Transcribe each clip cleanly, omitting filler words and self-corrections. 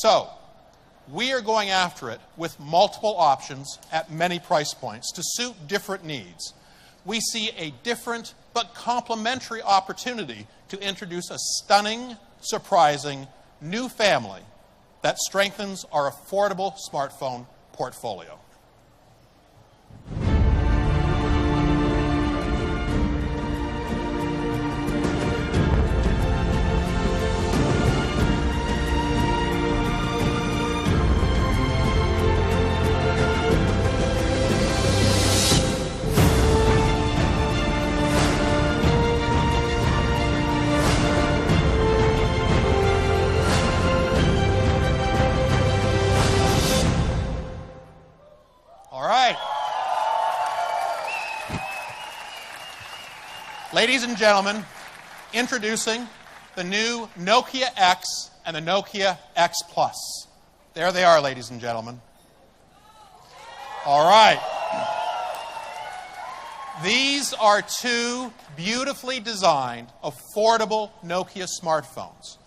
So, we are going after it with multiple options at many price points to suit different needs. We see a different but complementary opportunity to introduce a stunning, surprising, new family that strengthens our affordable smartphone portfolio. Ladies and gentlemen, introducing the new Nokia X and the Nokia X Plus. There they are, ladies and gentlemen. All right. These are two beautifully designed, affordable Nokia smartphones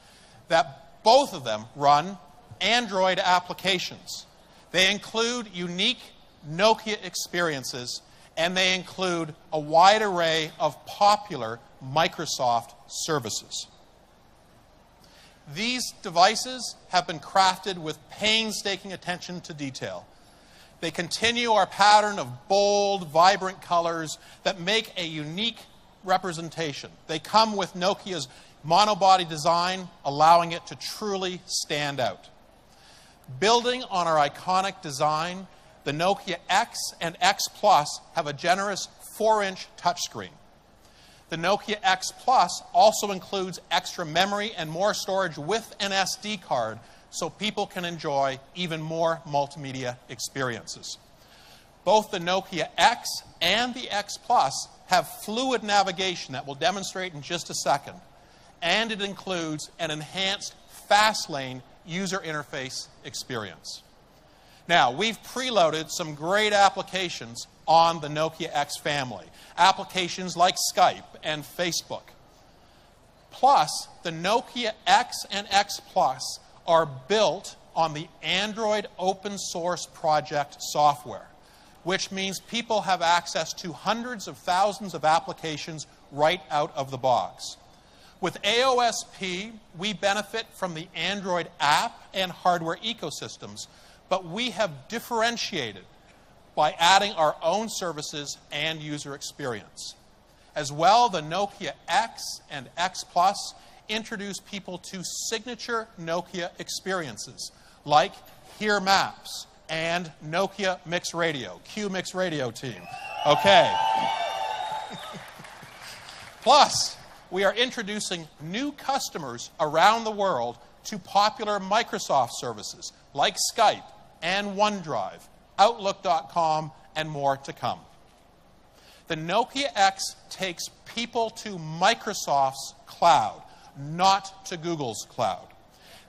that both of them run Android applications. They include unique Nokia experiences, and they include a wide array of popular Microsoft services. These devices have been crafted with painstaking attention to detail. They continue our pattern of bold, vibrant colors that make a unique representation. They come with Nokia's monobody design, allowing it to truly stand out. Building on our iconic design, the Nokia X and X Plus have a generous 4-inch touchscreen. The Nokia X Plus also includes extra memory and more storage with an SD card, so people can enjoy even more multimedia experiences. Both the Nokia X and the X Plus have fluid navigation that we'll demonstrate in just a second, and it includes an enhanced fast lane user interface experience. Now, we've preloaded some great applications on the Nokia X family, applications like Skype and Facebook. Plus, the Nokia X and X Plus are built on the Android open source project software, which means people have access to hundreds of thousands of applications right out of the box. With AOSP, we benefit from the Android app and hardware ecosystems, but we have differentiated by adding our own services and user experience. As well, the Nokia X and X Plus introduce people to signature Nokia experiences like Hear Maps and Nokia Mix Radio. Cue Mix Radio team. Okay. Plus, we are introducing new customers around the world to popular Microsoft services like Skype and OneDrive, Outlook.com, and more to come. The Nokia X takes people to Microsoft's cloud, not to Google's cloud.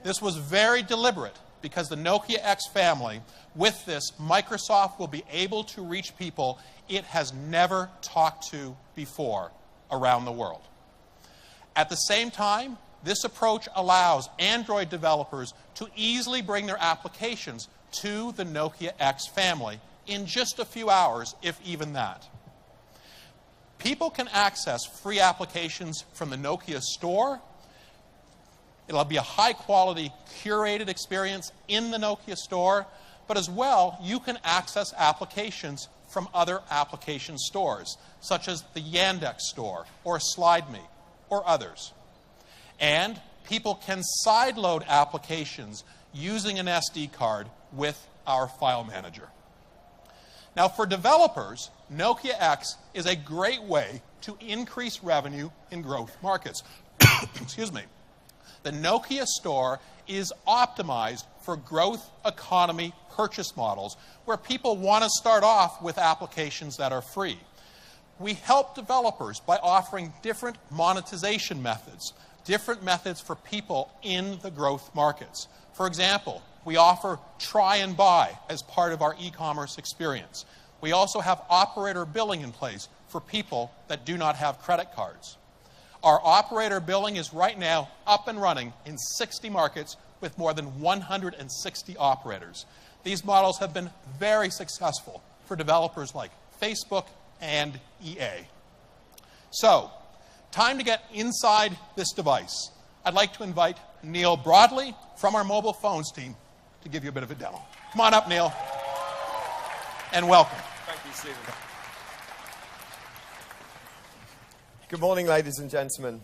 This was very deliberate because the Nokia X family, with this, Microsoft will be able to reach people it has never talked to before around the world. At the same time, this approach allows Android developers to easily bring their applications to the Nokia X family in just a few hours, if even that. People can access free applications from the Nokia store. It'll be a high-quality, curated experience in the Nokia store, but as well, you can access applications from other application stores, such as the Yandex store or SlideMe or others. And people can sideload applications using an SD card with our file manager. Now, for developers, Nokia X is a great way to increase revenue in growth markets. Excuse me. The Nokia store is optimized for growth economy purchase models where people want to start off with applications that are free. We help developers by offering different monetization methods, different methods for people in the growth markets. For example, we offer try and buy as part of our e-commerce experience. We also have operator billing in place for people that do not have credit cards. Our operator billing is right now up and running in 60 markets with more than 160 operators. These models have been very successful for developers like Facebook and EA. So, time to get inside this device. I'd like to invite Neil Broadley from our mobile phones team to give you a bit of a demo. Come on up, Neil, and welcome. Thank you, Stephen. Good morning, ladies and gentlemen.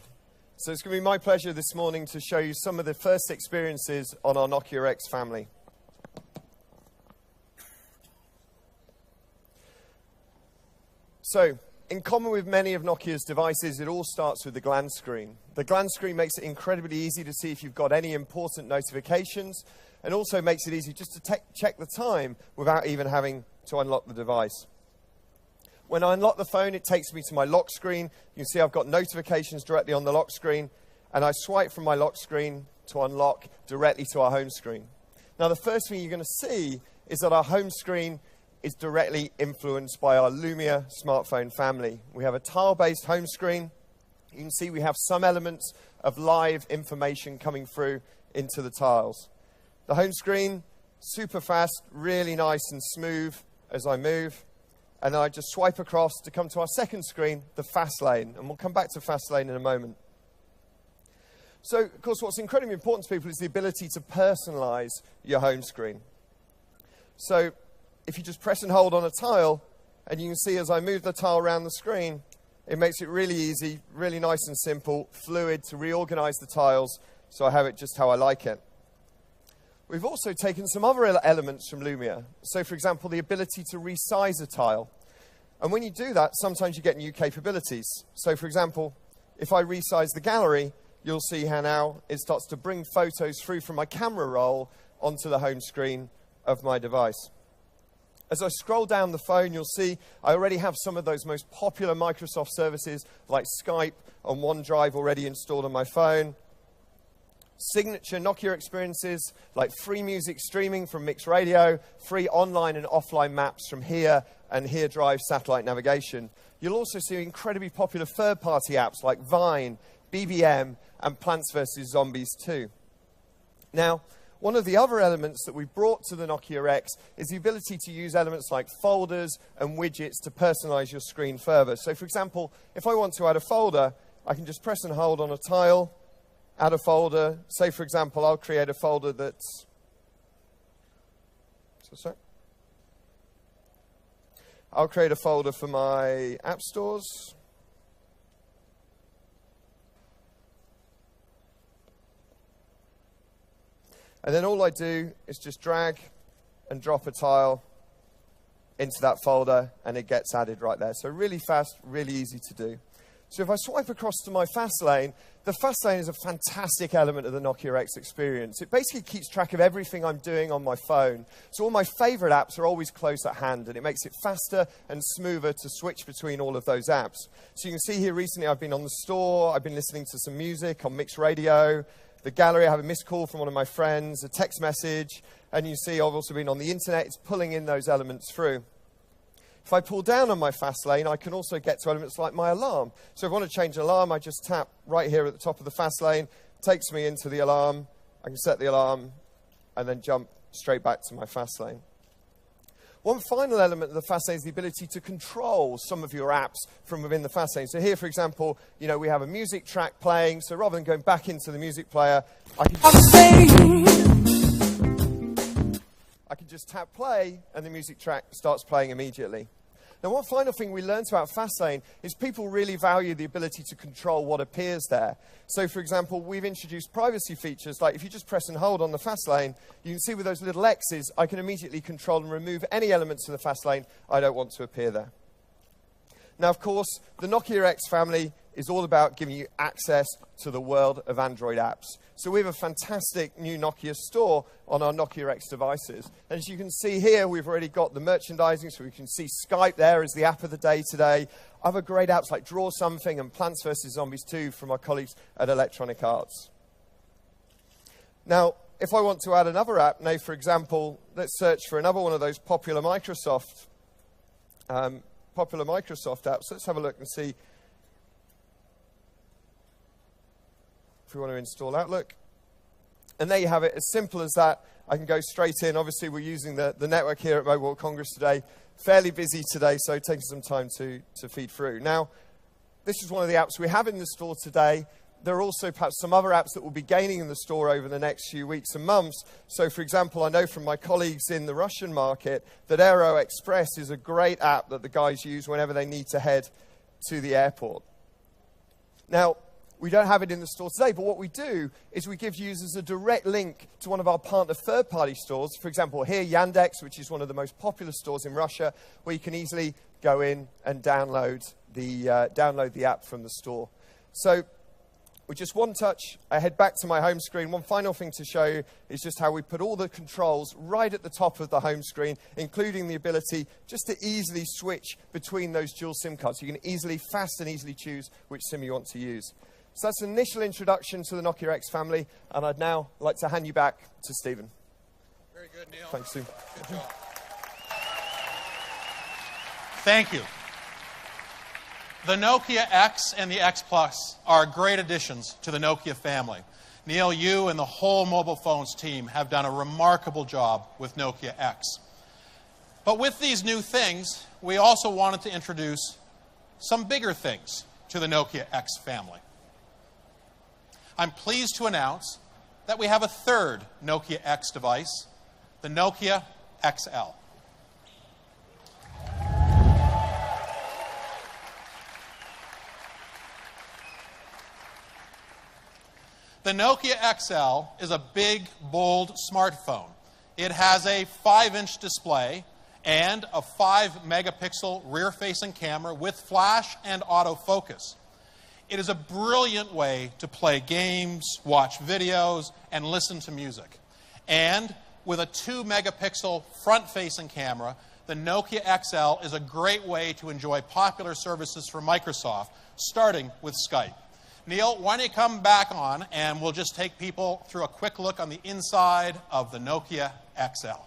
So it's going to be my pleasure this morning to show you some of the first experiences on our Nokia X family. So, in common with many of Nokia's devices, it all starts with the glance screen. The glance screen makes it incredibly easy to see if you've got any important notifications, and also makes it easy just to check the time without even having to unlock the device. When I unlock the phone, it takes me to my lock screen. You can see I've got notifications directly on the lock screen, and I swipe from my lock screen to unlock directly to our home screen. Now, the first thing you're going to see is that our home screen is directly influenced by our Lumia smartphone family. We have a tile-based home screen. You can see we have some elements of live information coming through into the tiles. The home screen, super fast, really nice and smooth as I move. And then I just swipe across to come to our second screen, the fast lane. And we'll come back to fast lane in a moment. So, of course, what's incredibly important to people is the ability to personalize your home screen. So, if you just press and hold on a tile, and you can see as I move the tile around the screen, it makes it really easy, really nice and simple, fluid to reorganize the tiles so I have it just how I like it. We've also taken some other elements from Lumia. So, for example, the ability to resize a tile. And when you do that, sometimes you get new capabilities. So, for example, if I resize the gallery, you'll see how now it starts to bring photos through from my camera roll onto the home screen of my device. As I scroll down the phone, you'll see I already have some of those most popular Microsoft services like Skype and OneDrive already installed on my phone. Signature Nokia experiences like free music streaming from Mix Radio, free online and offline maps from Here and Here Drive satellite navigation. You'll also see incredibly popular third-party apps like Vine, BBM, and Plants vs. Zombies 2. Now, one of the other elements that we brought to the Nokia X is the ability to use elements like folders and widgets to personalize your screen further. So, for example, if I want to add a folder, I can just press and hold on a tile, add a folder. Say, for example, I'll create a folder that's... I'll create a folder for my app stores. And then all I do is just drag and drop a tile into that folder, and it gets added right there. So really fast, really easy to do. So if I swipe across to my fast lane, the fast lane is a fantastic element of the Nokia X experience. It basically keeps track of everything I'm doing on my phone. So all my favorite apps are always close at hand, and it makes it faster and smoother to switch between all of those apps. So you can see here recently I've been on the store, I've been listening to some music on Mix Radio. The gallery, I have a missed call from one of my friends, a text message, and you see I've also been on the internet. It's pulling in those elements through. If I pull down on my fast lane, I can also get to elements like my alarm. So if I want to change an alarm, I just tap right here at the top of the fast lane, takes me into the alarm. I can set the alarm and then jump straight back to my fast lane. One final element of the fast lane is the ability to control some of your apps from within the fast lane. So here, for example, you know, we have a music track playing. So rather than going back into the music player, I can just tap play, and the music track starts playing immediately. Now, one final thing we learned about Fastlane is people really value the ability to control what appears there. So, for example, we've introduced privacy features, like if you just press and hold on the Fastlane, you can see with those little X's, I can immediately control and remove any elements of the Fastlane I don't want to appear there. Now, of course, the Nokia X family is all about giving you access to the world of Android apps. So we have a fantastic new Nokia store on our Nokia X devices. And as you can see here, we've already got the merchandising, so we can see Skype there as the app of the day today. Other great apps like Draw Something and Plants vs. Zombies 2 from our colleagues at Electronic Arts. Now, if I want to add another app, now, for example, let's search for another one of those popular Microsoft apps. Let's have a look and see if we want to install Outlook. And there you have it, as simple as that. I can go straight in. Obviously, we're using the network here at Mobile World Congress today. Fairly busy today, so taking some time to feed through. Now, this is one of the apps we have in the store today. There are also perhaps some other apps that will be gaining in the store over the next few weeks and months. So, for example, I know from my colleagues in the Russian market that Aero Express is a great app that the guys use whenever they need to head to the airport. Now, we don't have it in the store today, but what we do is we give users a direct link to one of our partner third-party stores. For example, here, Yandex, which is one of the most popular stores in Russia, where you can easily go in and download the app from the store. So, with just one touch, I head back to my home screen. One final thing to show you is just how we put all the controls right at the top of the home screen, including the ability just to easily switch between those dual SIM cards. You can fast and easily choose which SIM you want to use. So that's an initial introduction to the Nokia X family, and I'd now like to hand you back to Stephen. Very good, Neil. Thanks, Sue. Good job. Thank you. The Nokia X and the X Plus are great additions to the Nokia family. Neil, you and the whole mobile phones team have done a remarkable job with Nokia X. But with these new things, we also wanted to introduce some bigger things to the Nokia X family. I'm pleased to announce that we have a third Nokia X device, the Nokia XL. The Nokia XL is a big, bold smartphone. It has a 5-inch display and a 5-megapixel rear-facing camera with flash and autofocus. It is a brilliant way to play games, watch videos, and listen to music. And with a 2-megapixel front-facing camera, the Nokia XL is a great way to enjoy popular services from Microsoft, starting with Skype. Neil, why don't you come back on, and we'll just take people through a quick look on the inside of the Nokia XL.